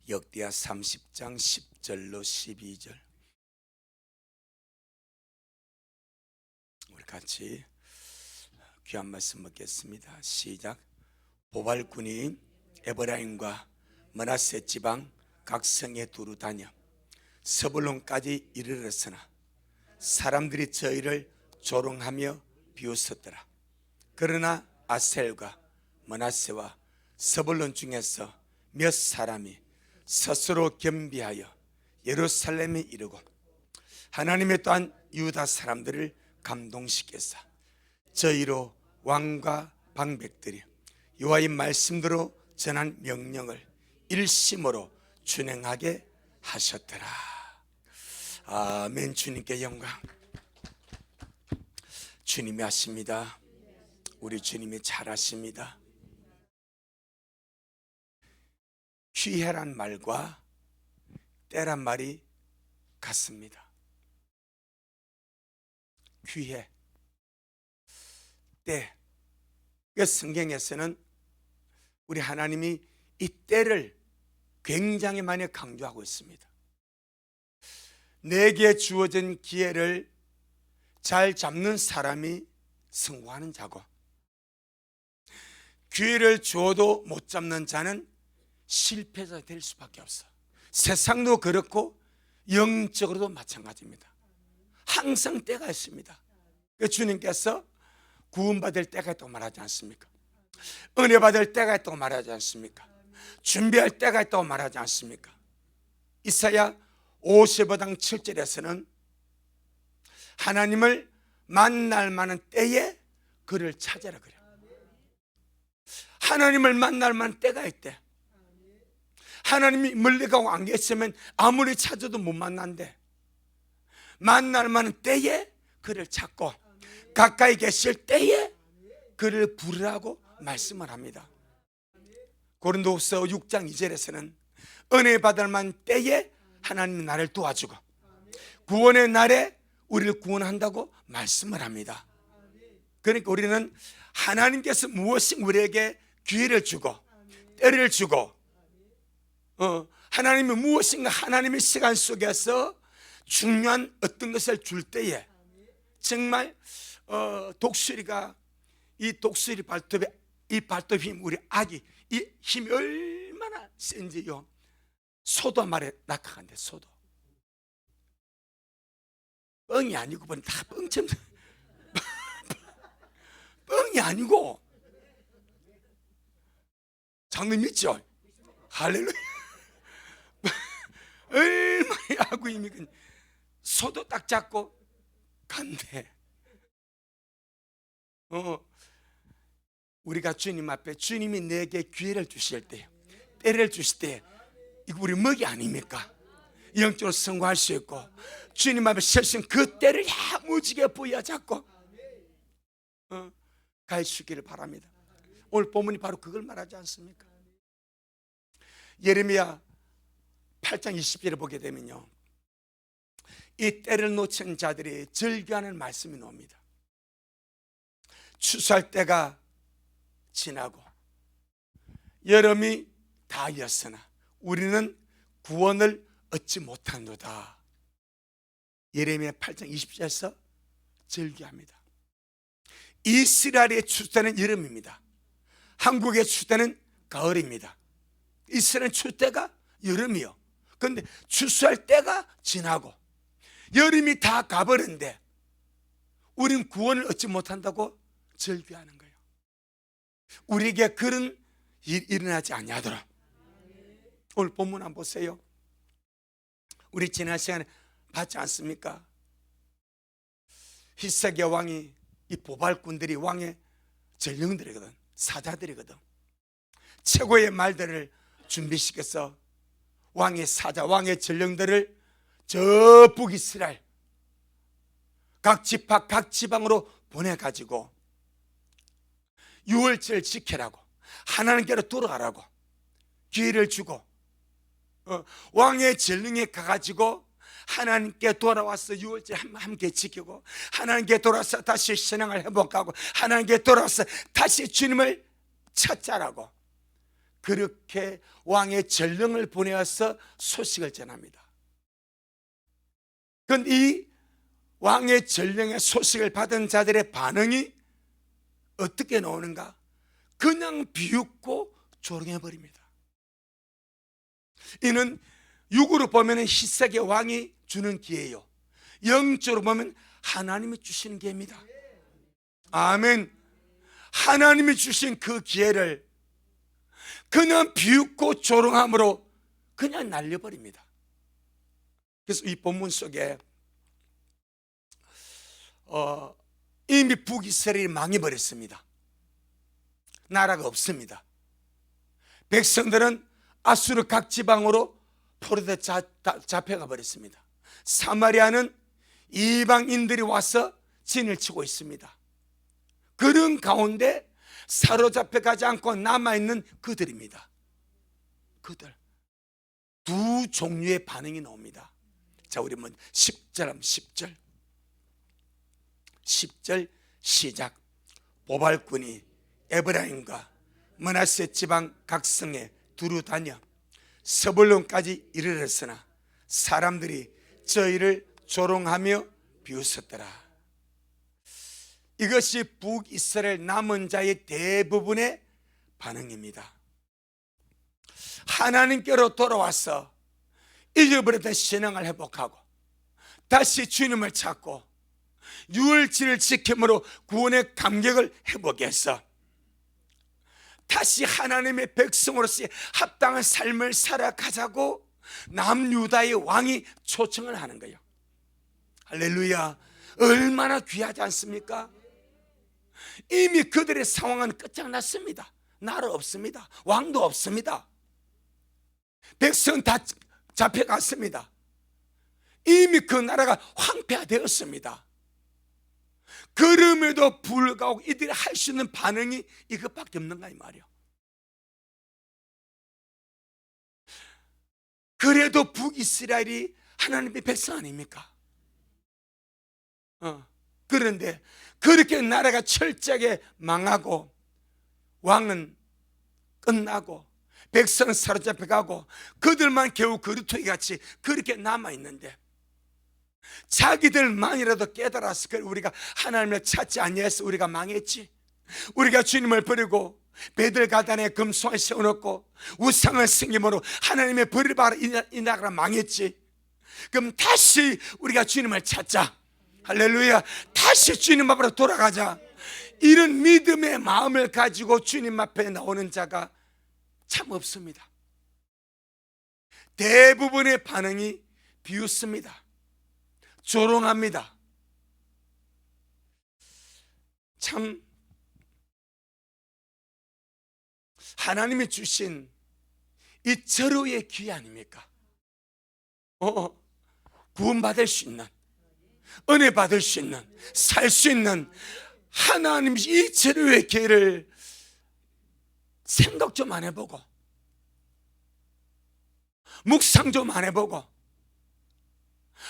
역대하 30장 10절로 12절 우리 같이 귀한 말씀 먹겠습니다. 시작. 보발군이 에브라임과 므낫세 지방 각 성에 두루 다녀 스불론까지 이르렀으나 사람들이 저희를 조롱하며 비웃었더라. 그러나 아셀과 므낫세와 스불론 중에서 몇 사람이 스스로 겸비하여 예루살렘에 이르고 하나님의 또한 유다 사람들을 감동시켰사 저희로 왕과 방백들이 여호와의 말씀대로 전한 명령을 일심으로 준행하게 하셨더라. 아멘. 주님께 영광. 주님이 하십니다. 우리 주님이 잘하십니다. 귀해란 말과 때란 말이 같습니다. 귀해, 때. 성경에서는 우리 하나님이 이 때를 굉장히 많이 강조하고 있습니다. 내게 주어진 기회를 잘 잡는 사람이 성공하는 자고, 기회를 주어도 못 잡는 자는 실패자가 될 수밖에 없어. 세상도 그렇고 영적으로도 마찬가지입니다. 항상 때가 있습니다. 주님께서 구원받을 때가 있다고 말하지 않습니까? 은혜 받을 때가 있다고 말하지 않습니까? 준비할 때가 있다고 말하지 않습니까? 이사야 55장 7절에서는 하나님을 만날 만한 때에 그를 찾아라 그래요. 하나님을 만날 만한 때가 있대. 하나님이 멀리 가고 안 계시면 아무리 찾아도 못 만난대. 만날 만한 때에 그를 찾고 가까이 계실 때에 그를 부르라고 말씀을 합니다. 고린도후서 6장 2절에서는 은혜 받을 만한 때에 하나님이 나를 도와주고 구원의 날에 우리를 구원한다고 말씀을 합니다. 그러니까 우리는 하나님께서 무엇인가 우리에게 기회를 주고 때를 주고 하나님이 무엇인가 하나님의 시간 속에서 중요한 어떤 것을 줄 때에 정말 독수리가 이 독수리 발톱에 이 발톱 힘 우리 아기 이 힘이 얼마나 센지요. 소도 말에 낙하간대. 소도 뻥이 아니고 다 뻥처럼 뻥이 아니고 장님 믿죠? 할렐루야. 얼마나 하고 힘이 소도 딱 잡고 간대. 우리가 주님 앞에 주님이 내게 기회를 주실 때 때를 주실 때 이거 우리 먹이 아닙니까? 영적으로 성공할 수 있고 주님 앞에 설신 그 때를 야무지게 부여잡고 갈 수 있기를 바랍니다. 오늘 본문이 바로 그걸 말하지 않습니까? 예레미야 8장 20절에 보게 되면요, 이 때를 놓친 자들이 즐겨하는 말씀이 나옵니다. 추수할 때가 지나고 여름이 다였으나 우리는 구원을 얻지 못한도다. 예레미야 8장 20절에서 즐겨합니다. 이스라엘의 추수 때는 여름입니다. 한국의 추수 때는 가을입니다. 이스라엘 추수 때가 여름이요. 그런데 추수할 때가 지나고 여름이 다 가버렸는데 우리는 구원을 얻지 못한다고 즐겨하는 거예요. 우리에게 그런 일이 일어나지 아니하도록. 오늘 본문 한번 보세요. 우리 지난 시간에 봤지 않습니까? 히스기야 왕이 이 보발꾼들이 왕의 전령들이거든. 사자들이거든. 최고의 말들을 준비시켜서 왕의 사자, 왕의 전령들을 저 북이스라엘 각 지파, 각 지방으로 보내가지고 유월절을 지키라고 하나님께로 돌아가라고 기회를 주고 왕의 전령에 가가지고 하나님께 돌아와서 유월절 함께 지키고 하나님께 돌아와서 다시 신앙을 회복하고 하나님께 돌아와서 다시 주님을 찾자라고 그렇게 왕의 전령을 보내어서 소식을 전합니다. 그런데 이 왕의 전령의 소식을 받은 자들의 반응이 어떻게 나오는가? 그냥 비웃고 조롱해버립니다. 이는 육으로 보면 히스기야 왕이 주는 기회요, 영적으로 보면 하나님이 주시는 기회입니다. 아멘. 하나님이 주신 그 기회를 그냥 비웃고 조롱함으로 그냥 날려버립니다. 그래서 이 본문 속에 이미 북이스라엘이 망해버렸습니다. 나라가 없습니다. 백성들은 아수르 각 지방으로 포로돼 잡혀가 버렸습니다. 사마리아는 이방인들이 와서 진을 치고 있습니다. 그런 가운데 사로잡혀 가지 않고 남아있는 그들입니다. 그들 두 종류의 반응이 나옵니다. 자, 우리 한번 10절 10절 시작. 보발꾼이 에브라임과 므낫세 지방 각 성에 두루 다녀 서불론까지 이르렀으나 사람들이 저희를 조롱하며 비웃었더라. 이것이 북이스라엘 남은 자의 대부분의 반응입니다. 하나님께로 돌아와서 잊어버렸던 신앙을 회복하고 다시 주님을 찾고 유월절을 지킴으로 구원의 감격을 회복해서 다시 하나님의 백성으로서의 합당한 삶을 살아가자고 남유다의 왕이 초청을 하는 거예요. 할렐루야. 얼마나 귀하지 않습니까? 이미 그들의 상황은 끝장났습니다. 나라 없습니다. 왕도 없습니다. 백성 다 잡혀갔습니다. 이미 그 나라가 황폐화되었습니다. 그럼에도 불구하고 이들이 할 수 있는 반응이 이것밖에 없는가 이 말이에요. 그래도 북이스라엘이 하나님의 백성 아닙니까? 그런데 그렇게 나라가 철저하게 망하고 왕은 끝나고 백성은 사로잡혀가고 그들만 겨우 그루터기 같이 그렇게 남아있는데 자기들만이라도 깨달아서 우리가 하나님을 찾지 아니해서 우리가 망했지, 우리가 주님을 버리고 베들가단에 금송을 세워놓고 우상을 섬김으로 하나님의 벌을 받아 이 나라가 망했지. 그럼 다시 우리가 주님을 찾자. 할렐루야. 다시 주님 앞으로 돌아가자. 이런 믿음의 마음을 가지고 주님 앞에 나오는 자가 참 없습니다. 대부분의 반응이 비웃습니다. 조롱합니다. 참 하나님이 주신 이 절호의 기회 아닙니까? 구원받을 수 있는, 은혜 받을 수 있는, 살 수 있는 하나님 이 절호의 기회를 생각 좀 안 해보고 묵상 좀 안 해보고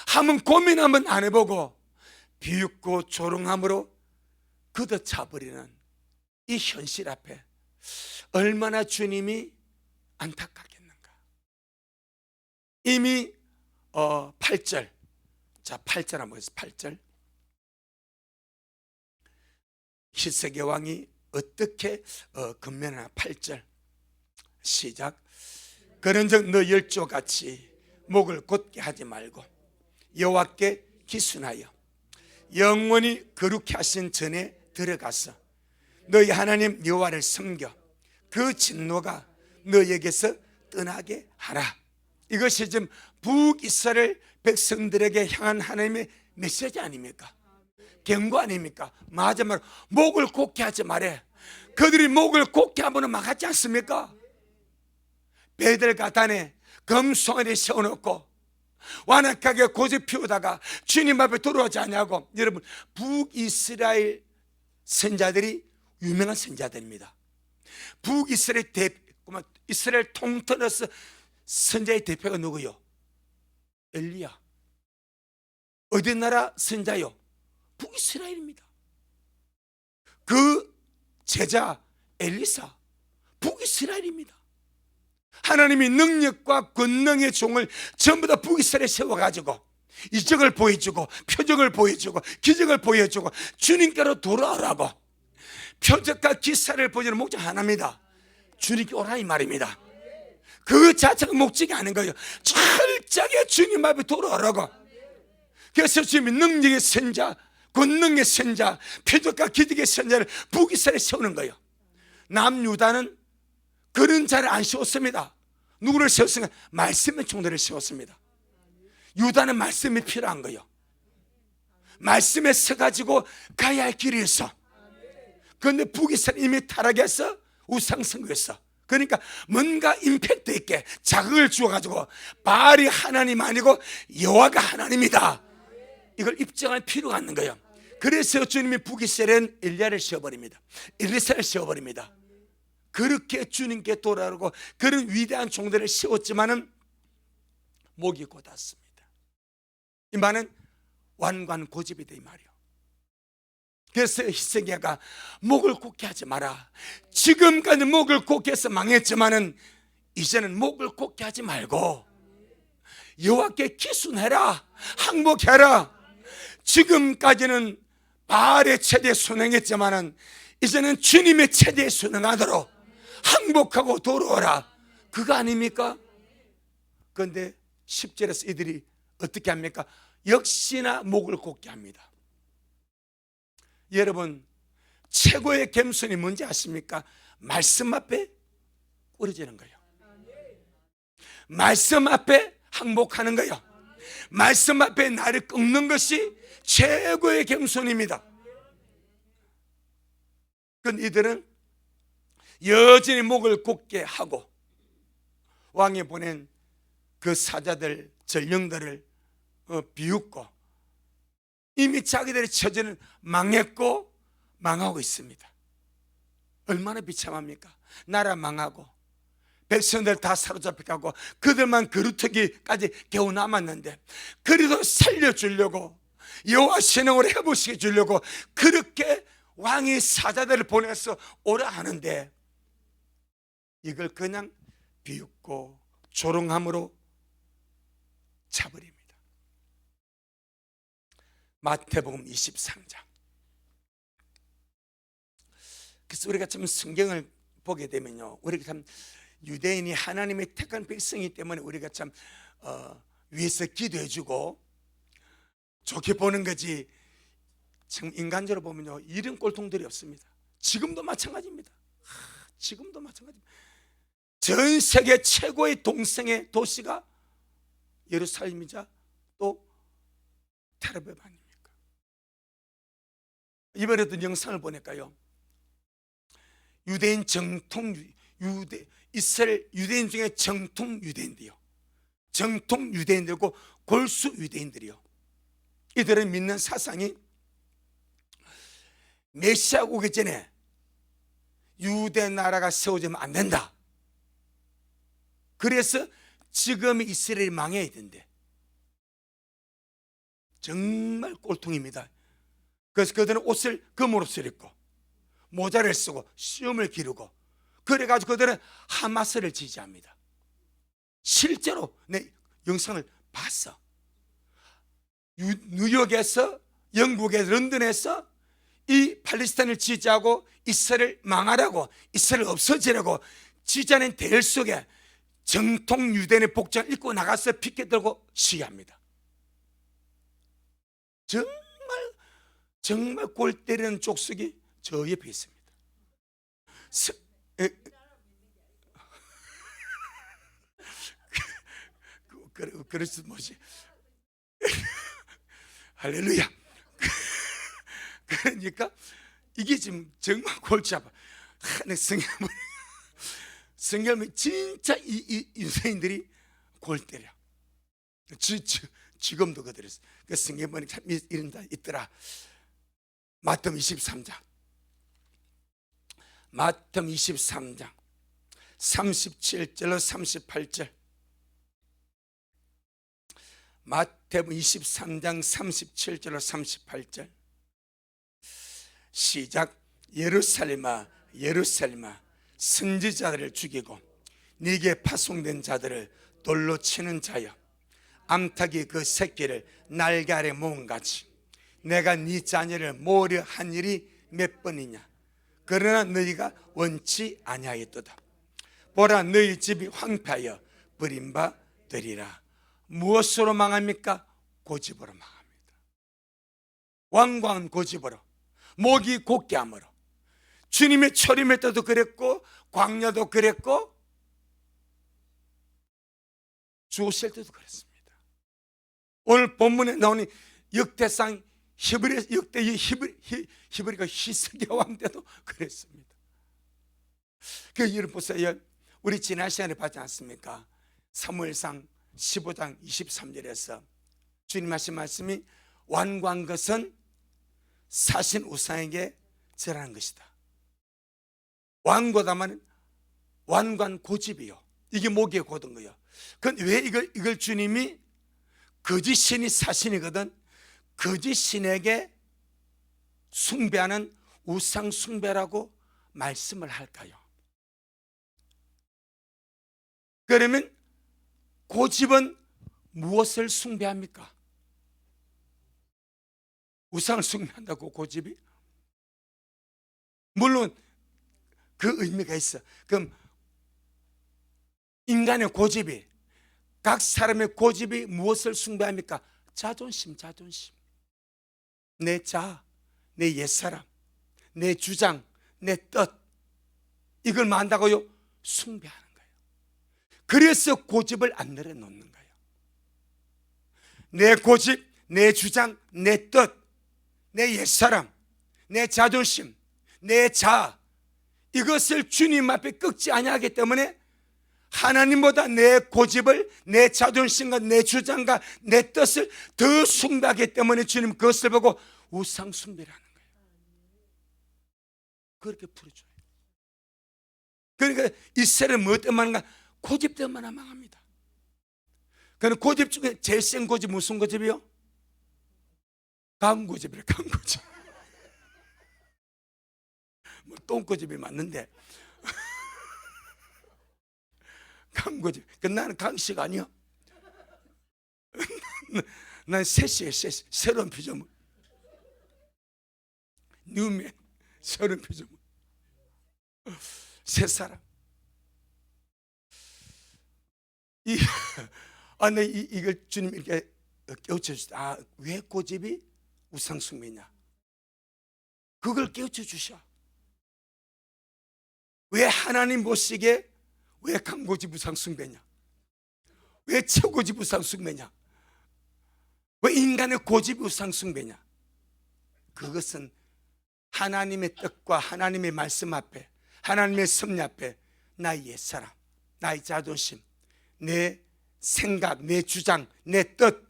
한번 고민 한번 안 해보고 비웃고 조롱함으로 걷어차버리는 이 현실 앞에 얼마나 주님이 안타깝겠는가. 이미 8절, 자 8절 한번 보겠습니다. 8절 히스기야 왕이 어떻게 건면하나. 8절 시작. 그런즉 너 열조같이 목을 곧게 하지 말고 여호와께 기순하여 영원히 거룩히 하신 전에 들어가서 너희 하나님 여호와를 섬겨 그 진노가 너에게서 떠나게 하라. 이것이 지금 북이스라엘 백성들에게 향한 하나님의 메시지 아닙니까? 경고 아닙니까? 마지막으로 목을 곧게 하지 말해. 그들이 목을 곧게 하면 막았지 않습니까? 베들가단에 금송아리 세워놓고 완악하게 고집 피우다가 주님 앞에 돌아오지 않냐고. 여러분, 북이스라엘 선자들이 유명한 선자들입니다. 북이스라엘 이스라엘 통틀어서 선자의 대표가 누구요? 엘리야. 어디 나라 선자요? 북이스라엘입니다. 그 제자 엘리사 북이스라엘입니다. 하나님이 능력과 권능의 종을 전부 다 북이스라엘에 세워가지고 이적을 보여주고 표적을 보여주고 기적을 보여주고 주님께로 돌아오라고, 표적과 기사를 보여주는 목적 하나입니다. 주님께 오라 이 말입니다. 그 자체가 목적이 아닌 거예요. 철저하게 주님 앞에 돌아오라고. 그래서 주님이 능력의 선자, 권능의 선자, 표적과 기적의 선자를 북이스라엘에 세우는 거예요. 남유다는 그런 자를 안 세웠습니다. 누구를 세웠습니까? 말씀의 총대를 세웠습니다. 유다는 말씀이 필요한 거예요. 말씀에 서가지고 가야 할 길이 있어. 그런데 북이스라엘 이미 타락해서 우상숭배했어. 그러니까 뭔가 임팩트 있게 자극을 주어가지고 바알이 하나님 아니고 여호와가 하나님이다, 이걸 입증할 필요가 있는 거예요. 그래서 주님이 북이스라엘은 엘리야를 세워버립니다. 엘리사를 세워버립니다. 그렇게 주님께 돌아오고 그런 위대한 종들을 세웠지만은 목이 곧았습니다. 이 말은 완관고집이다 이 말이요. 그래서 히스기야가 목을 굳게 하지 마라. 지금까지 목을 굳게 해서 망했지만은 이제는 목을 굳게 하지 말고 여호와께 기순해라, 항복해라. 지금까지는 바알의 체제에 순응했지만은 이제는 주님의 체제에 순응하도록 항복하고 돌아오라, 그거 아닙니까? 그런데 10절에서 이들이 어떻게 합니까? 역시나 목을 굳게 합니다. 여러분, 최고의 겸손이 뭔지 아십니까? 말씀 앞에 꿇어지는 거예요. 말씀 앞에 항복하는 거예요. 말씀 앞에 나를 꺾는 것이 최고의 겸손입니다. 그런데 이들은 여전히 목을 굳게 하고 왕이 보낸 그 사자들, 전령들을 비웃고 이미 자기들의 처지는 망했고 망하고 있습니다. 얼마나 비참합니까? 나라 망하고 백성들 다 사로잡혀가고 그들만 그루터기까지 겨우 남았는데, 그래도 살려주려고 여호와 신앙을 해보시게 주려고 그렇게 왕이 사자들을 보내서 오라 하는데 이걸 그냥 비웃고 조롱함으로 차버립니다. 마태복음 23장. 그래서 우리가 참 성경을 보게 되면요, 우리가 참 유대인이 하나님의 택한 백성이기 때문에 우리가 참 위에서 기도해주고 좋게 보는 거지, 참 인간적으로 보면요 이런 꼴통들이 없습니다. 지금도 마찬가지입니다. 지금도 마찬가지입니다. 전 세계 최고의 동성애 도시가 예루살렘이자 또 텔아비브 아닙니까? 이번에도 영상을 보니까요, 유대인 정통 이스라엘 유대인 중에 정통 유대인들이요, 정통 유대인들고 골수 유대인들이요, 이들은 믿는 사상이 메시아 오기 전에 유대 나라가 세워지면 안 된다. 그래서 지금 이스라엘이 망해야 된대. 정말 꼴통입니다. 그래서 그들은 옷을 금옷을 입고 모자를 쓰고 수염을 기르고 그래가지고 그들은 하마스를 지지합니다. 실제로 내 영상을 봤어. 뉴욕에서, 영국에서, 런던에서 이 팔레스타인을 지지하고 이스라엘 망하라고, 이스라엘 없어지라고 지지하는 대열 속에 정통 유대인의 복장을 입고 나가서 피켓 들고 시위합니다. 정말 골 때리는 족속이 저 옆에 있습니다. 그래서 뭐지? 할렐루야. 그러니까 이게 지금 정말 골치 아파. 성경은 진짜 이 유대인들이 골 때려. 지금도 그들이 그 성경 보니까 참 이런 데 있더라. 마태복음 23장. 마태복음 23장 37절로 38절. 마태복음 23장 37절로 38절. 시작. 예루살렘아 예루살렘아 선지자들을 죽이고 네게 파송된 자들을 돌로 치는 자여, 암탉이 그 새끼를 날개 아래 모은 같이 내가 네 자녀를 모으려 한 일이 몇 번이냐. 그러나 너희가 원치 아니하였도다. 보라, 너희 집이 황폐하여 버림받으리라. 무엇으로 망합니까? 고집으로 망합니다. 완고한 고집으로, 목이 곧게 함으로. 주님의 초림의 때도 그랬고, 광야도 그랬고, 주오실 때도 그랬습니다. 오늘 본문에 나오는 역대상 히브리가 히스기야 왕 때도 그랬습니다. 그 여러분 보세요. 우리 지난 시간에 봤지 않습니까? 사무엘상 15장 23절에서 주님 하신 말씀이 완고한 것은 사신 우상에게 절하는 것이다. 완고다만 완고한 고집이요. 이게 목에 고든 거예요. 그런데 왜 이걸 주님이 거짓 신이 사신이거든, 거짓 신에게 숭배하는 우상 숭배라고 말씀을 할까요? 그러면 고집은 무엇을 숭배합니까? 우상을 숭배한다고 고집이? 물론 그 의미가 있어. 그럼 인간의 고집이, 각 사람의 고집이 무엇을 숭배합니까? 자존심, 자존심. 내 자, 내 옛사람, 내 주장, 내 뜻, 이걸 만다고요? 숭배하는 거예요. 그래서 고집을 안 내려놓는 거예요. 내 고집, 내 주장, 내 뜻, 내 옛사람, 내 자존심, 내 자, 이것을 주님 앞에 꺾지 아니하기 때문에 하나님보다 내 고집을, 내 자존심과 내 주장과 내 뜻을 더 숭배하기 때문에 주님 그것을 보고 우상 숭배라는 거예요. 그렇게 풀어줘요. 그러니까 이스라엘은 뭐 때문에 망한가? 고집 때문에 망합니다. 그럼 고집 중에 제일 센 고집 무슨 고집이요? 강고집이래. 강고집. 뭐 똥고집이 맞는데 강고집. 나는 강식 아니야. 난 셋이에요. 셋. 새로운 피조물. 뉴맨. 새로운 피조물. 새 사람. 이걸 주님 이렇게 깨우쳐 주시다. 왜 고집이 우상숭배냐? 그걸 깨우쳐 주셔. 왜 하나님 보시기에 왜 강고집 우상숭배냐? 왜 최고집 우상숭배냐? 왜 인간의 고집 우상숭배냐? 그것은 하나님의 뜻과 하나님의 말씀 앞에, 하나님의 섭리 앞에 나의 옛사람, 나의 자존심, 내 생각, 내 주장, 내 뜻,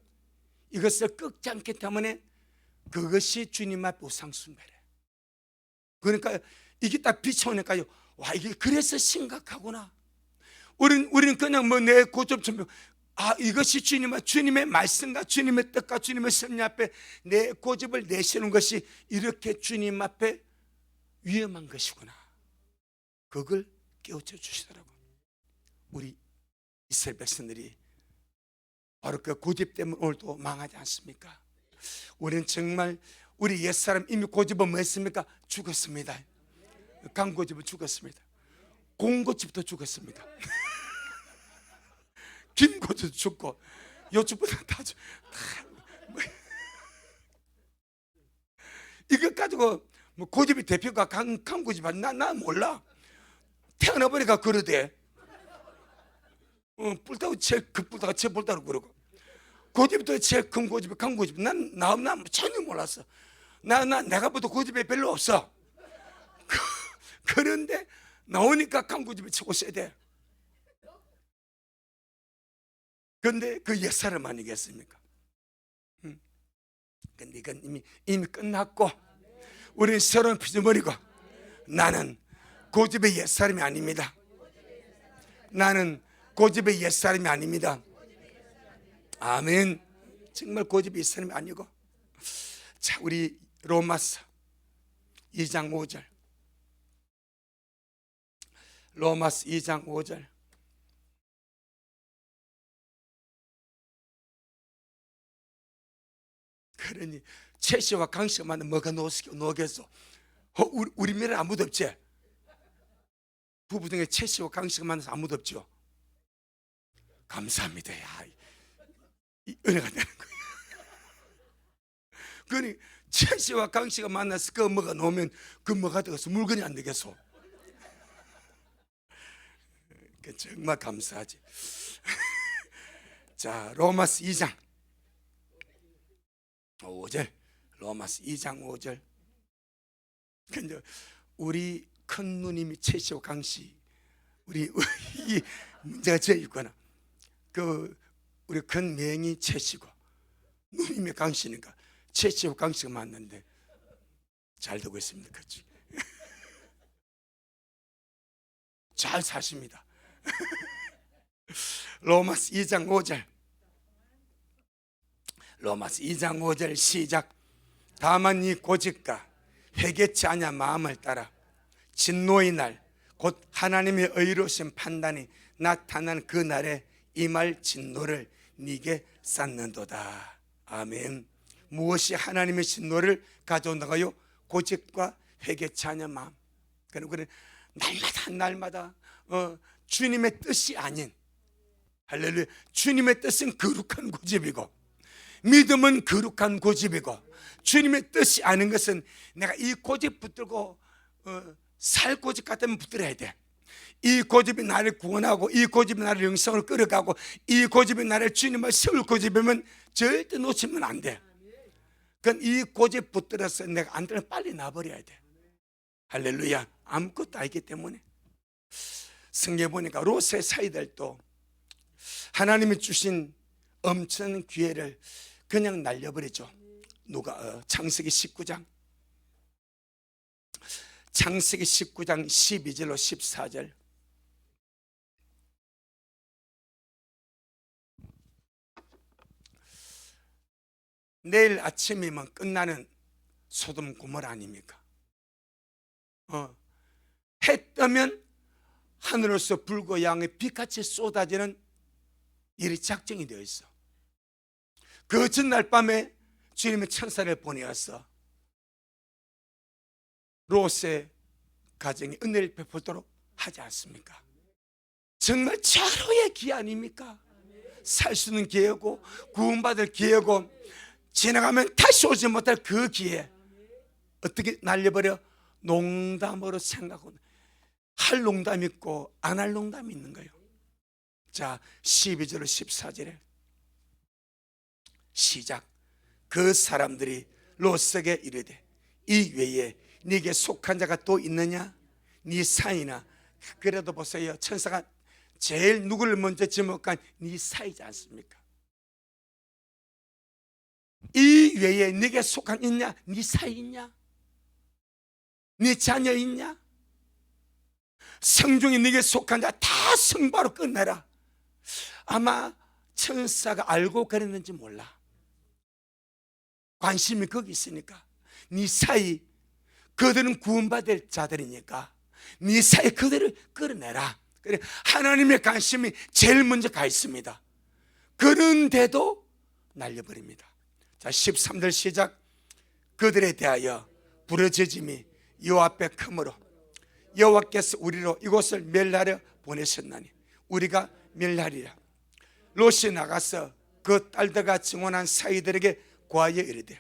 이것을 꺾지 않기 때문에 그것이 주님 앞에 우상숭배래. 그러니까 이게 딱 비춰오니까요, 와, 이게 그래서 심각하구나. 우리는 그냥 뭐 내 고집 좀, 이것이 주님의 말씀과 주님의 뜻과 주님의 섭리 앞에 내 고집을 내세우는 것이 이렇게 주님 앞에 위험한 것이구나. 그걸 깨우쳐 주시더라고. 우리 이스라엘 백성들이 바로 그 고집 때문에 오늘도 망하지 않습니까? 우리는 정말 우리 옛사람 이미 고집은 뭐 했습니까? 죽었습니다. 강고집은 죽었습니다. 공고집도 죽었습니다. 김고집도 죽고 요즘보다 다 이것 가지고 뭐 고집이 대표가 강고집 아니야? 나 몰라. 태어나보니까 그러대. 뿔따고 제일 큰 뿔따가 제일 뿔따고 그러고, 고집도 제일 큰 고집이 강고집. 난 전혀 몰랐어. 내가 봐도 고집이 별로 없어. 그런데 나오니까 강고집이 최고 세대. 그런데 그 옛사람 아니겠습니까? 근데 이건 이미 끝났고, 우리는 새로운 피조물이고, 나는 고집의 옛사람이 아닙니다. 나는 고집의 옛사람이 아닙니다. 아멘. 정말 고집의 옛사람이 아니고. 자, 우리 로마서 2장 5절. 로마서 2장 5절. 그러니 채씨와 강씨가 만나 뭐가 노겠어? 우리 면에 아무도 없지? 부부 중에 채씨와 강씨가 만나서 아무도 없죠? 감사합니다. 야, 이 은혜가 되는 거예요. 그러니 채씨와 강씨가 만나서 그 뭐가 놓으면 그 뭐가 되겠어? 물건이 안 되겠어? 정말 감사하지. 자, 로마서 2장 5절. 로마서 2장 5절. 근데 우리 큰 누님이 채씨와 강씨, 우리 이 문제가 제일 있구나. 우리 큰 맹이 채씨고 누님이 강씨니까 채씨와 강씨가 만났는데 잘 되고 있습니다. 그렇지? 잘 사십니다. 로마서 2장 5절. 로마서 2장 5절 시작. 다만 이 고집과 회개치 아냐 마음을 따라 진노의 날 곧 하나님의 의로우신 판단이 나타난 그 날에 이 말 진노를 네게 쌓는도다. 아멘. 무엇이 하나님의 진노를 가져온다고요? 고집과 회개치 아냐 마음. 그러니까 날마다 주님의 뜻이 아닌, 할렐루야, 주님의 뜻은 거룩한 고집이고 믿음은 거룩한 고집이고, 주님의 뜻이 아닌 것은 내가 이 고집 붙들고 살 고집 같으면 붙들어야 돼. 이 고집이 나를 구원하고 이 고집이 나를 영성을 끌어가고 이 고집이 나를 주님을 세울 고집이면 절대 놓치면 안 돼. 그건 이 고집 붙들어서 내가 안 되면 빨리 놔버려야 돼. 할렐루야. 아무것도 아니기 때문에. 성경에 보니까 롯의 사이들도 하나님이 주신 엄청난 기회를 그냥 날려버리죠. 창세기 19장 12절로 14절. 내일 아침이면 끝나는 소돔 고모라 아닙니까? 해 뜨면 하늘에서 불과 양의 빛같이 쏟아지는 일이 작정이 되어 있어. 그 전날 밤에 주님의 천사를 보내어서 롯의 가정에 은혜를 베푸도록 하지 않습니까? 정말 절호의 기회 아닙니까? 살 수 있는 기회고 구원받을 기회고 지나가면 다시 오지 못할 그 기회 어떻게 날려버려? 농담으로 생각하고, 할 농담이 있고 안 할 농담이 있는 거예요. 자, 12절로 14절에 시작. 그 사람들이 롯에게 이르되 이 외에 네게 속한 자가 또 있느냐? 네 사이나. 그래도 보세요, 천사가 제일 누구를 먼저 지목한 네 사이지 않습니까? 이 외에 네게 속한 있냐? 네 사이 있냐? 네 자녀 있냐? 성중이 네게 속한 자 다 성바로 끝내라. 아마 천사가 알고 그랬는지 몰라. 관심이 거기 있으니까. 네 사이, 그들은 구원받을 자들이니까 네 사이 그들을 끌어내라. 그래, 하나님의 관심이 제일 먼저 가 있습니다. 그런데도 날려버립니다. 자, 13절 시작. 그들에 대하여 부르짖음이 여호와 앞에 크므로 여호와께서 우리로 이곳을 멸하려 보내셨나니 우리가 멸하리라. 롯이 나가서 그 딸들과 증언한 사이들에게 고하여 이르되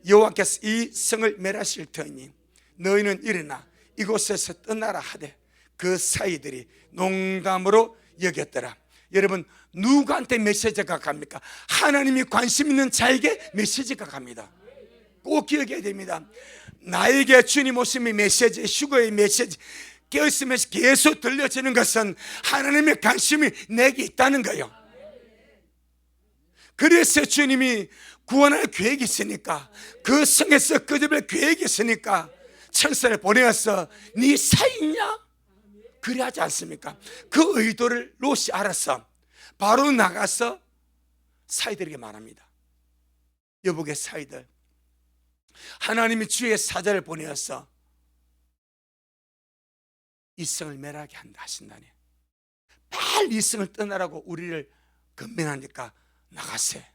여호와께서 이 성을 멸하실 터이니 너희는 일어나 이곳에서 떠나라 하되 그 사이들이 농담으로 여겼더라. 여러분, 누구한테 메시지가 갑니까? 하나님이 관심 있는 자에게 메시지가 갑니다. 꼭 기억해야 됩니다. 나에게 주님 오심의 메시지, 휴거의 메시지 깨어있으면서 계속 들려지는 것은 하나님의 관심이 내게 있다는 거예요. 그래서 주님이 구원할 계획이 있으니까, 그 성에서 끄집을 계획이 있으니까 천사를 보내어서 네 사이 있냐? 그래 하지 않습니까? 그 의도를 롯이 알아서 바로 나가서 사이들에게 말합니다. 여보게 사이들, 하나님이 주의 사자를 보내어서 이 성을 멸하게 한다 하신다니 빨리 이 성을 떠나라고 우리를 건면하니까 나가세.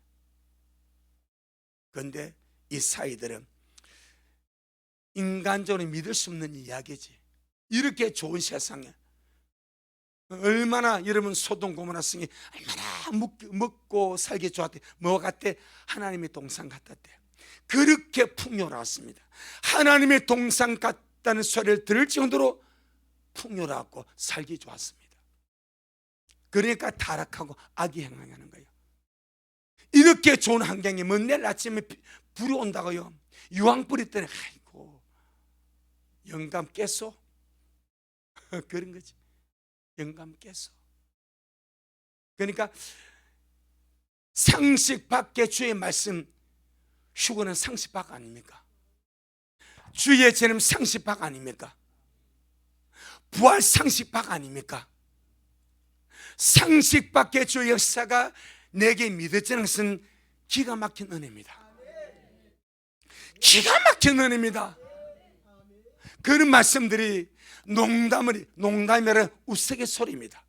그런데 이 사이들은 인간적으로 믿을 수 없는 이야기지. 이렇게 좋은 세상에 얼마나 여러분 소돔 고모라 성이 얼마나 먹고 살기 좋았대. 뭐 같대? 하나님의 동산 같았대. 그렇게 풍요로웠습니다. 하나님의 동산 같다는 소리를 들을 정도로 풍요로웠고 살기 좋았습니다. 그러니까 타락하고 악이 행하는 거예요. 이렇게 좋은 환경에 뭐 내일 아침에 불이 온다고요. 유황불 있더니 아이고 영감 깼어? 그런 거지. 영감 깼어. 그러니까 상식 밖의 주의 말씀, 휴거는 상식 밖 아닙니까? 주의 재림 상식 밖 아닙니까? 부활 상식 밖 아닙니까? 상식 밖의 주의 역사가 내게 믿어지는 것은 기가 막힌 은혜입니다. 기가 막힌 은혜입니다. 그런 말씀들이 농담이라 우스갯소리입니다.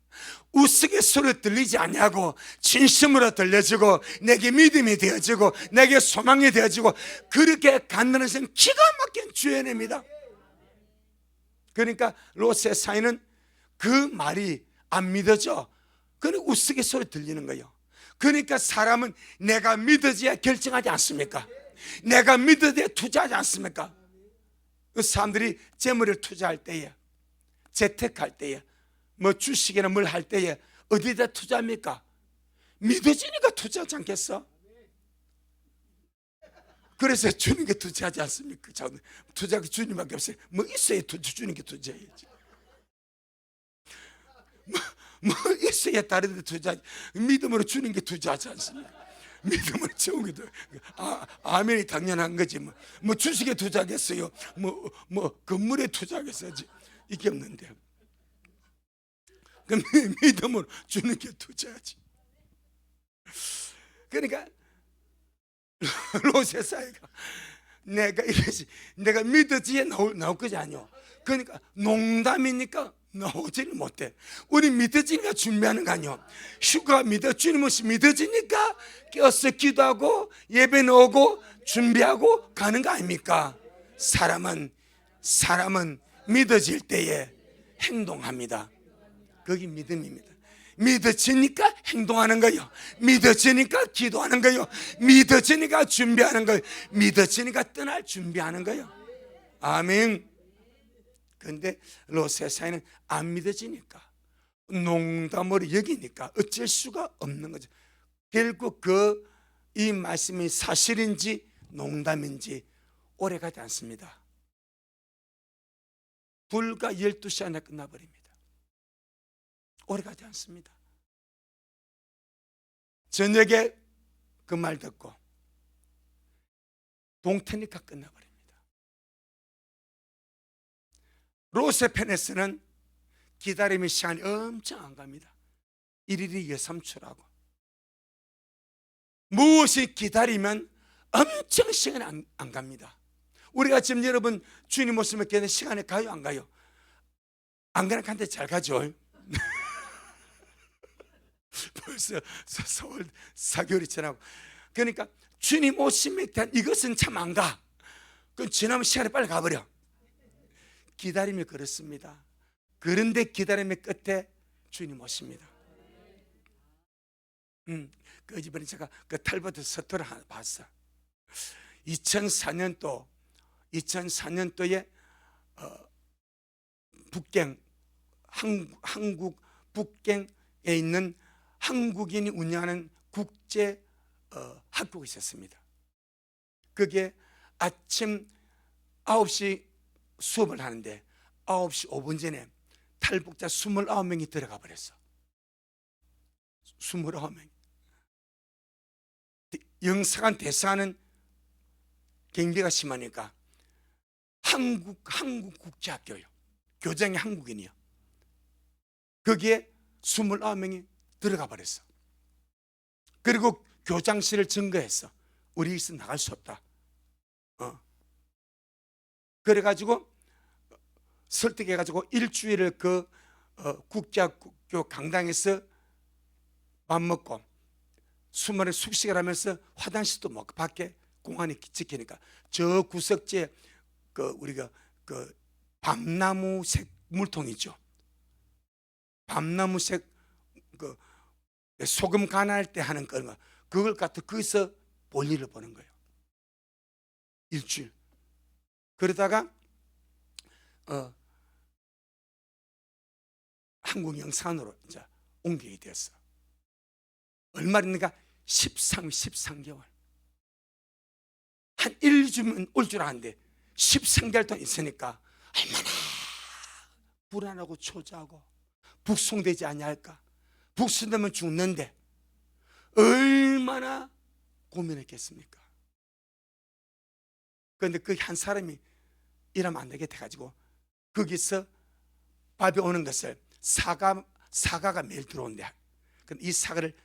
우스갯소리 들리지 않냐고 진심으로 들려지고 내게 믿음이 되어지고 내게 소망이 되어지고 그렇게 갖는 것은 기가 막힌 주의 은혜입니다. 그러니까 롯의 사이는 그 말이 안 믿어져. 그러니까 우스갯소리 들리는 거예요. 그러니까 사람은 내가 믿어져야 결정하지 않습니까? 내가 믿어져야 투자하지 않습니까? 그 사람들이 재물을 투자할 때에, 재테크할 때에, 뭐 주식이나 뭘 할 때에 어디다 투자합니까? 믿어지니까 투자하지 않겠어? 그래서 주님께 투자하지 않습니까? 투자가 주님밖에 없어요. 뭐 있어야 주님께 투자해야지. 뭐 있어야 다른 데 투자하지. 믿음으로 주님께 투자하지 않습니까? 믿음으로 채우기도 아멘이 당연한 거지. 뭐 주식에 투자하겠어요? 뭐 건물에 투자하겠어야지. 이게 없는데. 그 믿음으로 주님께 투자하지. 그러니까 롯의 사이가 내가 믿어지에 나올 것이 아니오. 그러니까 농담이니까 나오지를 못해. 우리 믿어지니까 준비하는 거 아니오. 휴가 주님 없이 믿어지니까 깨어서 기도하고 예배 나오고 준비하고 가는 거 아닙니까? 사람은 믿어질 때에 행동합니다. 그게 믿음입니다. 믿어지니까 행동하는 거예요. 믿어지니까 기도하는 거예요. 믿어지니까 준비하는 거예요. 믿어지니까 떠날 준비하는 거예요. 아멘. 그런데 롯의 사이는 안 믿어지니까 농담으로 여기니까 어쩔 수가 없는 거죠. 결국 이 말씀이 사실인지 농담인지 오래가지 않습니다. 불과 12시 안에 끝나버립니다. 오래가지 않습니다. 저녁에 그 말 듣고 동태니까 끝나버립니다. 롯의 편에서는 기다림의 시간이 엄청 안 갑니다. 1일이 2~3초라고. 무엇이 기다리면 엄청 시간이 안 갑니다. 우리가 지금 여러분 주님 모습을 믿게 시간이 가요 안 가요? 안 가는 한테 잘 가죠. 벌써 서울 4개월이 지나고. 그러니까 주님 오심에 대한 이것은 참 안 가. 그럼 지나면 시간이 빨리 가버려. 기다림이 그렇습니다. 그런데 기다림의 끝에 주님 오십니다. 그 이번에 제가 그 탈버드 서터를 하나 봤어. 2004년도에 북경 한국 북경에 있는 한국인이 운영하는 국제 학교가 있었습니다. 그게 아침 9시 수업을 하는데 9시 5분 전에 탈북자 29명이 들어가 버렸어. 29명. 영사관 대사는 경비가 심하니까 한국 국제학교요. 교장이 한국인이요. 거기에 29명이 들어가 버렸어. 그리고 교장실을 증거했어. 우리 여기서 나갈 수 없다. 그래가지고 설득해가지고 일주일을 그 국제학교 강당에서 밥 먹고 수많은 숙식을 하면서 화장실도 못 밖에 공안이 지키니까 저 구석지에 우리가 밤나무색 물통 있죠. 밤나무색 소금 간할 때 하는 거, 그걸 갖다 거기서 볼일을 보는 거예요. 일주일. 그러다가 한국 영산으로 이제 옮기게 되었어. 얼마 있는가? 13개월. 한 1, 2주면 올 줄 아는데 13개월 동안 있으니까 얼마나 불안하고 초조하고 북송되지 아니할까? 북송되면 죽는데 얼마나 고민했겠습니까? 그런데 그 한 사람이 이러면 안 되게 돼가지고 거기서 밥이 오는 것을 사과가 매일 들어온대. 근데 이 사과를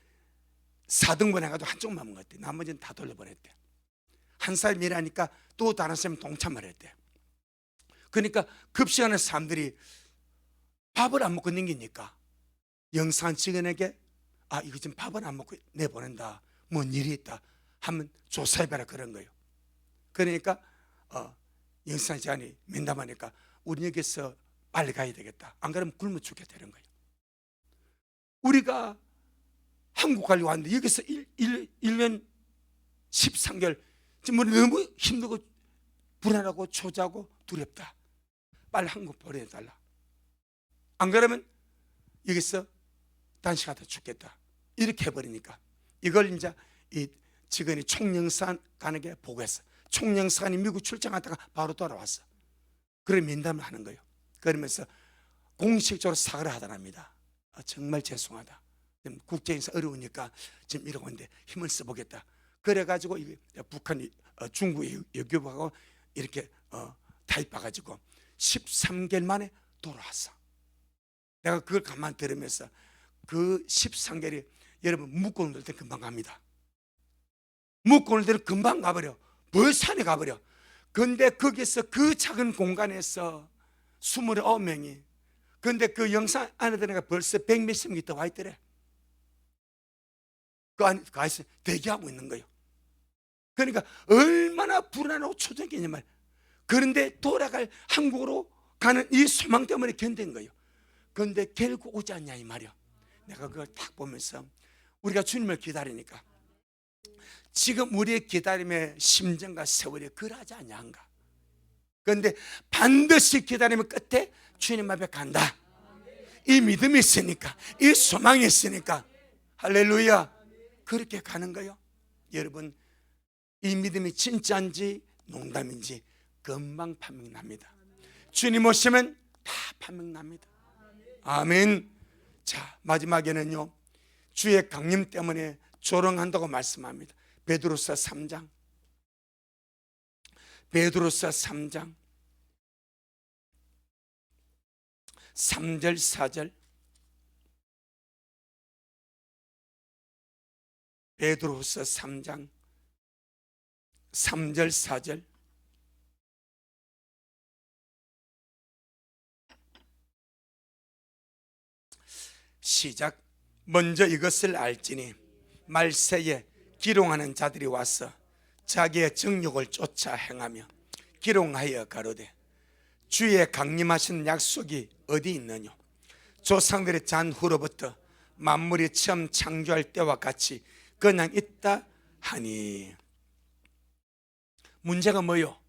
4등분 해가지고 한쪽만 먹었대. 나머지는 다 돌려보냈대. 한 사람이 일하니까 또 다른 사람이 동참을 했대. 그러니까 급식하는 사람들이 밥을 안 먹고 넘기니까 영상 직원에게 이거 지금 밥을 안 먹고 내보낸다, 뭔 일이 있다 하면 조사해봐라 그런 거예요. 그러니까 영상 직원이 면담하니까 우리 여기서 빨리 가야 되겠다, 안 그러면 굶어 죽게 되는 거예요. 우리가 한국 가려고 하는데 여기서 1년 13개월 지금 우리 너무 힘들고 불안하고 초조하고 두렵다, 빨리 한국 보내달라, 안 그러면 여기서 단식하다 죽겠다, 이렇게 해버리니까 이걸 이제 이 직원이 총영사관에게 보고했어. 총영사관이 미국 출장하다가 바로 돌아왔어. 그래 면담을 하는 거예요. 그러면서 공식적으로 사과를 하더랍니다. 정말 죄송하다, 국제인사 어려우니까 지금 이러고 있는데 힘을 써보겠다. 그래가지고 북한 중국 외교부하고 이렇게 타입해가지고 13개월 만에 돌아왔어. 내가 그걸 가만 들으면서 그 13개월이 여러분 묶고 놀 때 금방 갑니다. 묶고 놀 때는 금방 가버려. 벌산에 가버려. 근데 거기서 그 작은 공간에서 29명이, 근데 그 영상 안에 들어가 벌써 100몇십 명이 더 와 있더래. 그 안에서 대기하고 있는 거예요. 그러니까 얼마나 불안하고 초조했겠냐면, 그런데 돌아갈 한국으로 가는 이 소망 때문에 견딘 거예요. 그런데 결국 오지 않냐 이 말이야. 내가 그걸 딱 보면서 우리가 주님을 기다리니까 지금 우리의 기다림의 심정과 세월이 그러하지 않냐한가. 그런데 반드시 기다림의 끝에 주님 앞에 간다, 이 믿음이 있으니까, 이 소망이 있으니까, 할렐루야, 그렇게 가는 거예요. 여러분, 이 믿음이 진짜인지 농담인지 금방 판명납니다. 주님 오시면 다 판명납니다. 아멘. 자, 마지막에는요, 주의 강림 때문에 조롱한다고 말씀합니다. 베드로서 3장 3절 4절. 베드로서 3장 3절 4절. 시작. 먼저 이것을 알지니 말세에 기롱하는 자들이 와서 자기의 정욕을 쫓아 행하며 기롱하여 가로되 주의 강림하신 약속이 어디 있느냐. 조상들의 잔 후로부터 만물이 처음 창조할 때와 같이 그냥 있다 하니. 문제가 뭐요?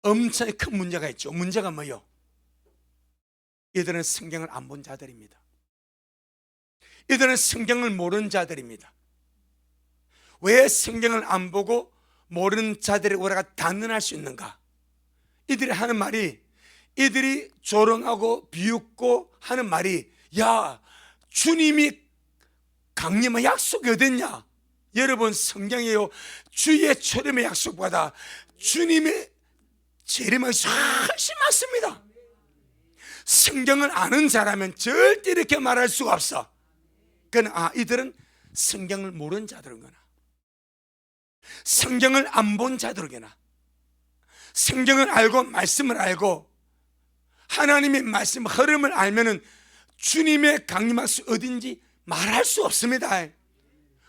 엄청 큰 문제가 있죠. 문제가 뭐요? 이들은 성경을 안 본 자들입니다. 이들은 성경을 모르는 자들입니다. 왜 성경을 안 보고 모르는 자들이 우리가 단언할 수 있는가? 이들이 하는 말이, 이들이 조롱하고 비웃고 하는 말이, 야, 주님이 강림의 약속이 어딨냐? 여러분, 성경이요, 주의 초림의 약속보다 주님의 재림의 훨씬 많습니다. 성경을 아는 자라면 절대 이렇게 말할 수가 없어. 그러나 이들은 성경을 모르는 자들이구나, 성경을 안 본 자들이구나. 성경을 알고 말씀을 알고 하나님의 말씀 흐름을 알면은 주님의 강림할 수 어딘지 말할 수 없습니다.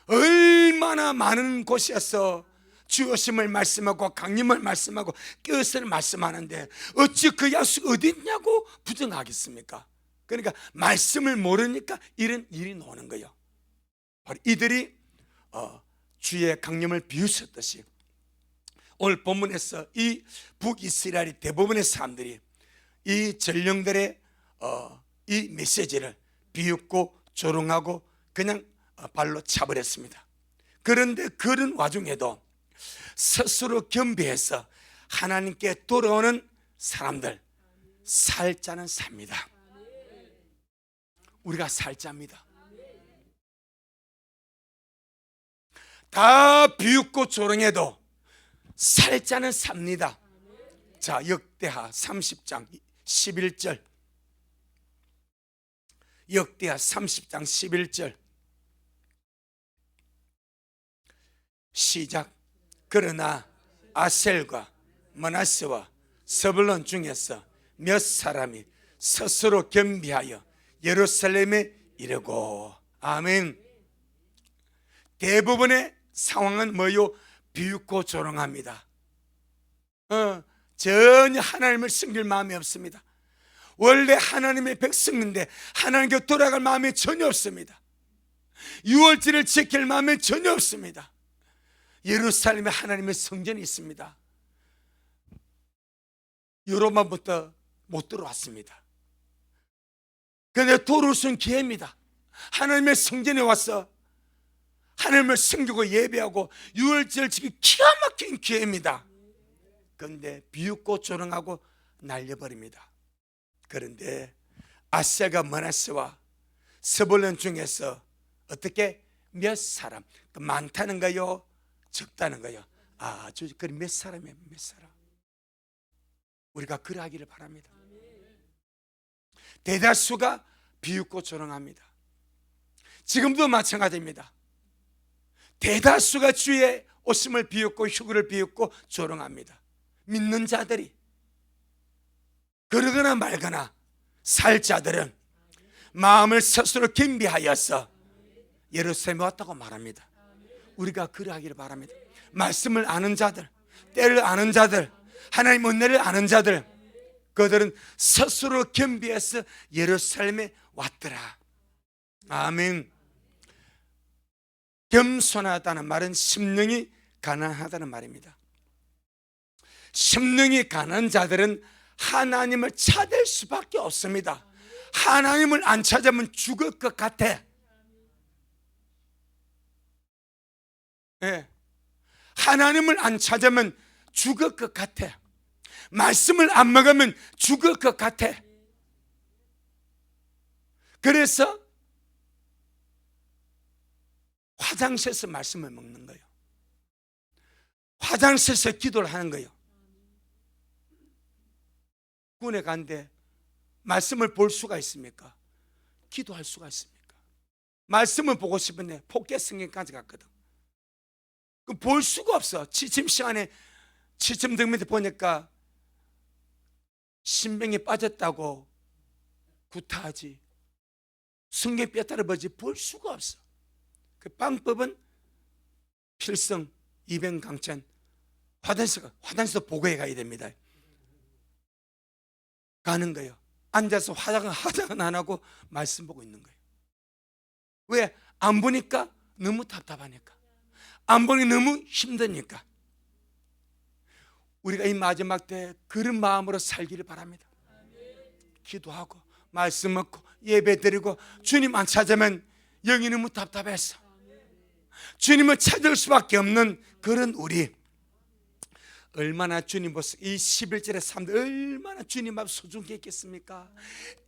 얼마나 많은 곳에서 주오심을 말씀하고 강림을 말씀하고 끝을 말씀하는데 어찌 그 약속 어디 있냐고 부정하겠습니까? 그러니까 말씀을 모르니까 이런 일이 나오는 거예요. 바로 이들이 주의 강림을 비웃었듯이 오늘 본문에서 이 북이스라엘의 대부분의 사람들이 이 전령들의 이 메시지를 비웃고 조롱하고 그냥 발로 차버렸습니다. 그런데 그런 와중에도 스스로 겸비해서 하나님께 돌아오는 사람들, 살자는 삽니다. 우리가 살자입니다. 다 비웃고 조롱해도 살자는 삽니다. 자, 역대하 30장 11절, 역대하 30장 11절 시작. 그러나 아셀과 므낫세와 스불론 중에서 몇 사람이 스스로 겸비하여 예루살렘에 이르고. 아멘. 대부분의 상황은 뭐요? 비웃고 조롱합니다. 전혀 하나님을 섬길 마음이 없습니다. 원래 하나님의 백성인데 하나님께 돌아갈 마음이 전혀 없습니다. 유월절을 지킬 마음이 전혀 없습니다. 예루살렘에 하나님의 성전이 있습니다. 유로만부터 못 들어왔습니다. 그런데 돌아올 수 있는 기회입니다. 하나님의 성전에 와서 하나님을 섬기고 예배하고 유월절 지키기 기가 막힌 기회입니다. 그런데 비웃고 조롱하고 날려버립니다. 그런데 아셀과 므낫세와 스불론 중에서 어떻게 몇 사람, 많다는 거요, 적다는 거요? 아주 몇 사람이에요, 몇 사람. 우리가 그러하기를 바랍니다. 대다수가 비웃고 조롱합니다. 지금도 마찬가지입니다. 대다수가 주의 오심을 비웃고 휴거를 비웃고 조롱합니다. 믿는 자들이. 그러거나 말거나 살 자들은 마음을 스스로 겸비하여서 예루살렘에 왔다고 말합니다. 우리가 그러하기를 바랍니다. 말씀을 아는 자들, 때를 아는 자들, 하나님 은혜를 아는 자들, 그들은 스스로 겸비해서 예루살렘에 왔더라. 아멘. 겸손하다는 말은 심령이 가난하다는 말입니다. 심령이 가난한 자들은 하나님을 찾을 수밖에 없습니다. 하나님을 안 찾으면 죽을 것 같아. 네. 하나님을 안 찾으면 죽을 것 같아. 말씀을 안 먹으면 죽을 것 같아. 그래서 화장실에서 말씀을 먹는 거예요. 화장실에서 기도를 하는 거예요. 군에 간데 말씀을 볼 수가 있습니까? 기도할 수가 있습니까? 말씀을 보고 싶은데 포켓성경까지 갔거든. 볼 수가 없어. 취침 시간에 취침 등밑에 보니까 신병이 빠졌다고 구타하지, 성경 뼈다를 보지 볼 수가 없어. 그 방법은 필성, 입행강천, 화장실도 보고해 가야 됩니다. 가는 거예요. 앉아서 화장은 안 하고 말씀 보고 있는 거예요. 왜? 안 보니까 너무 답답하니까, 안 보니 너무 힘드니까. 우리가 이 마지막 때 그런 마음으로 살기를 바랍니다. 기도하고 말씀 먹고 예배 드리고 주님 안 찾으면 영이 너무 답답해서 주님을 찾을 수밖에 없는 그런 우리, 얼마나 주님 모습, 이 11절의 삶들 얼마나 주님 앞 소중히 했겠습니까?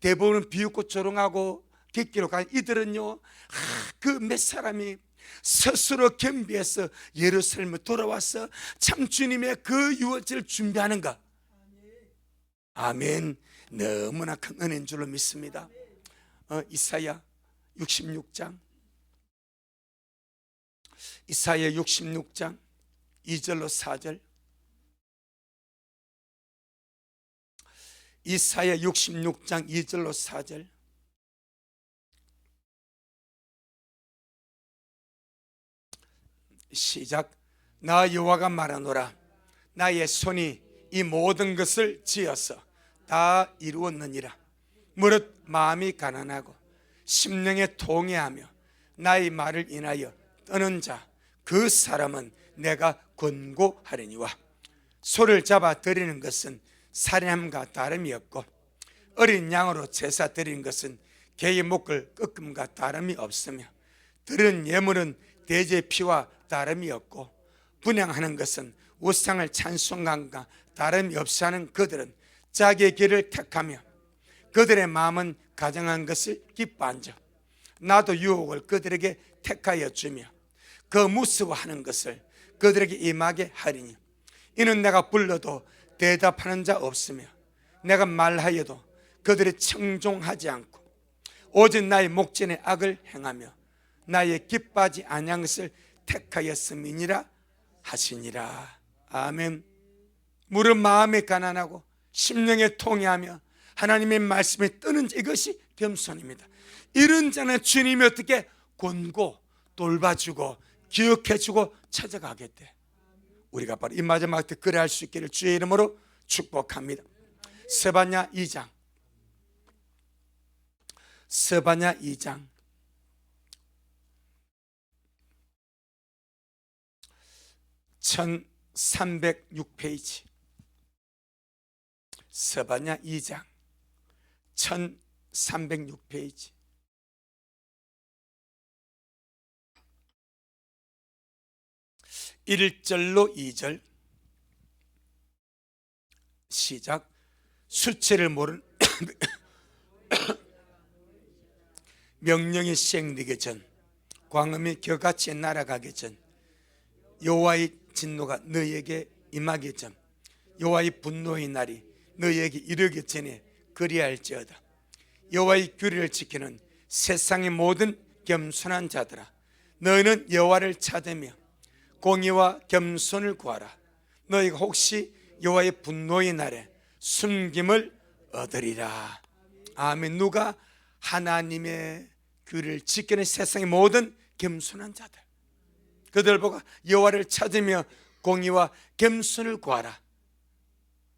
대부분은 비웃고 조롱하고 객기로 간 이들은요, 그 몇 사람이 스스로 겸비해서 예루살렘에 돌아와서 참 주님의 그 유월절을 준비하는 것. 아멘. 너무나 큰 은혜인 줄로 믿습니다. 이사야 66장, 이사야 66장 2절로 4절, 이사야 66장 2절로 4절. 시작. 나 여호와가 말하노라. 나의 손이 이 모든 것을 지어서 다 이루었느니라. 무릇 마음이 가난하고 심령에 통회하며 나의 말을 인하여 떠는 자 그 사람은 내가 권고하려니와. 소를 잡아 드리는 것은 살인함과 다름이 없고 어린 양으로 제사 드리는 것은 개의 목을 꺾음과 다름이 없으며 들은 예물은 돼지의 피와 다름이 없고 분향하는 것은 우상을 찬송함과 다름이 없어 하는 그들은 자기의 길을 택하며 그들의 마음은 가정한 것을 기뻐한 자 나도 유혹을 그들에게 택하여 주며 그 무서워하는 것을 그들에게 임하게 하리니 이는 내가 불러도 대답하는 자 없으며 내가 말하여도 그들이 청종하지 않고 오직 나의 목전에 악을 행하며 나의 기뻐하지 아니한 것을 택하였음이니라 하시니라. 아멘. 무릇 마음이 가난하고 심령에 통회하며 하나님의 말씀에 뜨는 자, 이것이 겸손입니다. 이런 자는 주님이 어떻게 권고 돌봐주고 기억해주고 찾아가겠대. 우리가 바로 이 마지막 때 그래 할 수 있기를 주의 이름으로 축복합니다. 스바냐 2장 1306페이지. 스바냐 2장 1306페이지. 1절로 2절 시작. 수치를 모르는 명령이 시행되기 전 광음이 겨같이 날아가기 전 여호와의 진노가 너희에게 임하기 전 여호와의 분노의 날이 너희에게 이르기 전에 그리할지어다. 여호와의 규례를 지키는 세상의 모든 겸손한 자들아, 너희는 여호와를 찾으며 공의와 겸손을 구하라. 너희가 혹시 여호와의 분노의 날에 숨김을 얻으리라. 아멘. 누가? 하나님의 규례를 지키는 세상의 모든 겸손한 자들, 그들 보고 여호와를 찾으며 공의와 겸손을 구하라.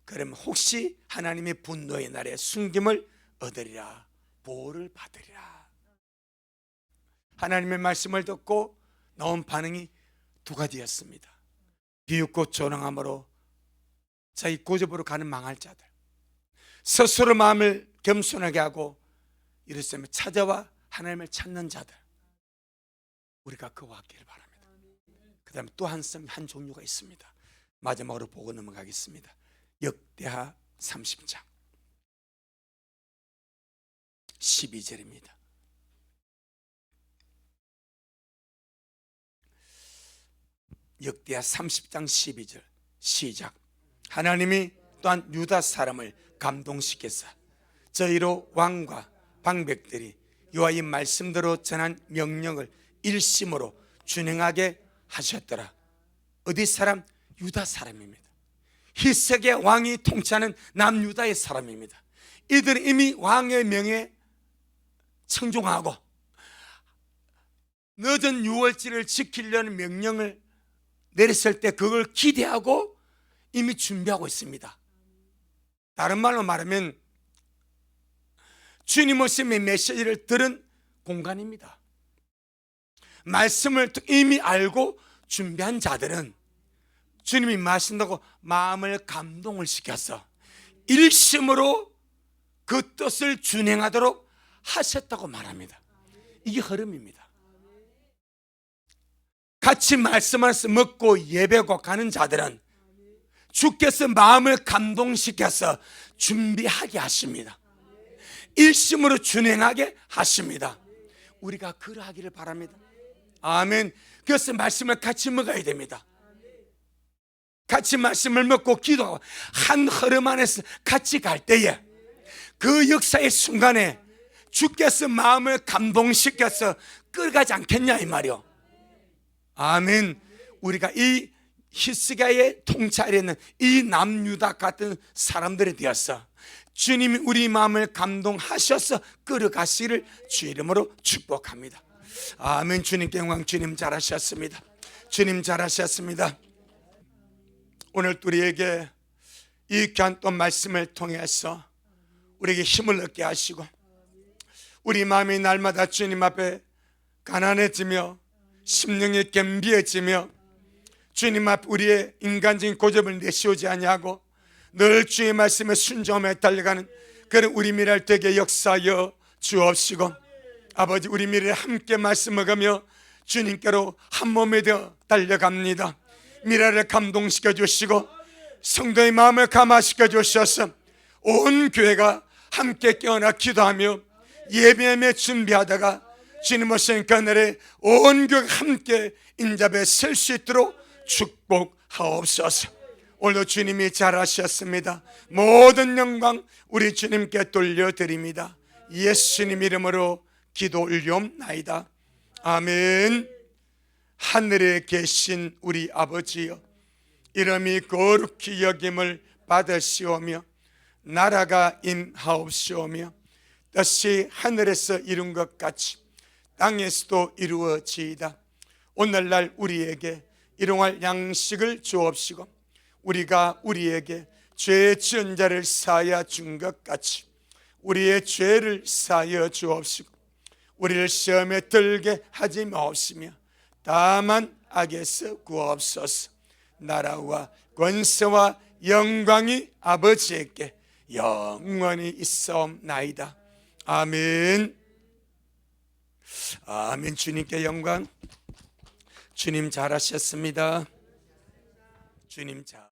그러면 혹시 하나님의 분노의 날에 숨김을 얻으리라. 보호를 받으리라. 하나님의 말씀을 듣고 나온 반응이 두 가지였습니다. 비웃고 조롱함으로 자기 고집으로 가는 망할 자들, 스스로 마음을 겸손하게 하고 이랬으면 찾아와 하나님을 찾는 자들, 우리가 그와 같기를 바랍니다. 그 다음에 또 한 종류가 있습니다. 마지막으로 보고 넘어가겠습니다. 역대하 30장 12절입니다. 역대하 30장 12절 시작. 하나님이 또한 유다 사람을 감동시켜서 저희로 왕과 방백들이 여호와의 말씀대로 전한 명령을 일심으로 준행하게 하셨더라. 어디 사람? 유다 사람입니다. 히색의 왕이 통치하는 남유다의 사람입니다. 이들은 이미 왕의 명에 청종하고 늦은 유월절을 지키려는 명령을 내렸을 때 그걸 기대하고 이미 준비하고 있습니다. 다른 말로 말하면 주님 오심의 메시지를 들은 공간입니다. 말씀을 이미 알고 준비한 자들은 주님이 말씀하고 마음을 감동을 시켜서 일심으로 그 뜻을 준행하도록 하셨다고 말합니다. 이게 흐름입니다. 같이 말씀하면서 먹고 예배고 가는 자들은 주께서 마음을 감동시켜서 준비하게 하십니다. 일심으로 준행하게 하십니다. 우리가 그러하기를 바랍니다. 아멘. 그래서 말씀을 같이 먹어야 됩니다. 같이 말씀을 먹고 기도하고 한 흐름 안에서 같이 갈 때에 그 역사의 순간에 주께서 마음을 감동시켜서 끌어가지 않겠냐 이 말이요. 아멘. 우리가 이 히스기야의 통찰에 있는 이 남유다 같은 사람들이 되어서 주님이 우리 마음을 감동하셔서 끌어가시기를 주 이름으로 축복합니다. 아멘. 주님께 영광. 주님 잘하셨습니다. 주님 잘하셨습니다. 오늘 우리에게 이 귀한 또 말씀을 통해서 우리에게 힘을 얻게 하시고 우리 마음이 날마다 주님 앞에 가난해지며 심령이 겸비해지며 주님 앞 우리의 인간적인 고집을 내세우지 아니하고 늘 주의 말씀에 순종하며 달려가는 그런 우리 미래를 되게 역사하여 주옵시고 아버지 우리 미래를 함께 말씀 먹으며 주님께로 한 몸이 되어 달려갑니다. 미래를 감동시켜 주시고 성도의 마음을 감화시켜 주셔서 온 교회가 함께 깨어나 기도하며 예배에 준비하다가 주님 오신 그날에 온 교회가 함께 인접에 설 수 있도록 축복하옵소서. 오늘도 주님이 잘하셨습니다. 모든 영광 우리 주님께 돌려드립니다. 예수님 이름으로 기도 올리옵나이다. 아멘. 하늘에 계신 우리 아버지여, 이름이 거룩히 여김을 받으시오며 나라가 임하옵시오며 뜻이 하늘에서 이룬 것 같이 땅에서도 이루어지이다. 오늘날 우리에게 일용할 양식을 주옵시고 우리가 우리에게 죄 지은 자를 사하여 준 것 같이 우리의 죄를 사하여 주옵시고 우리를 시험에 들게 하지 마옵시며 다만 악에서 구하옵소서. 나라와 권세와 영광이 아버지에게 영원히 있사옵나이다. 아멘. 아멘. 주님께 영광. 주님 잘하셨습니다. 주님 잘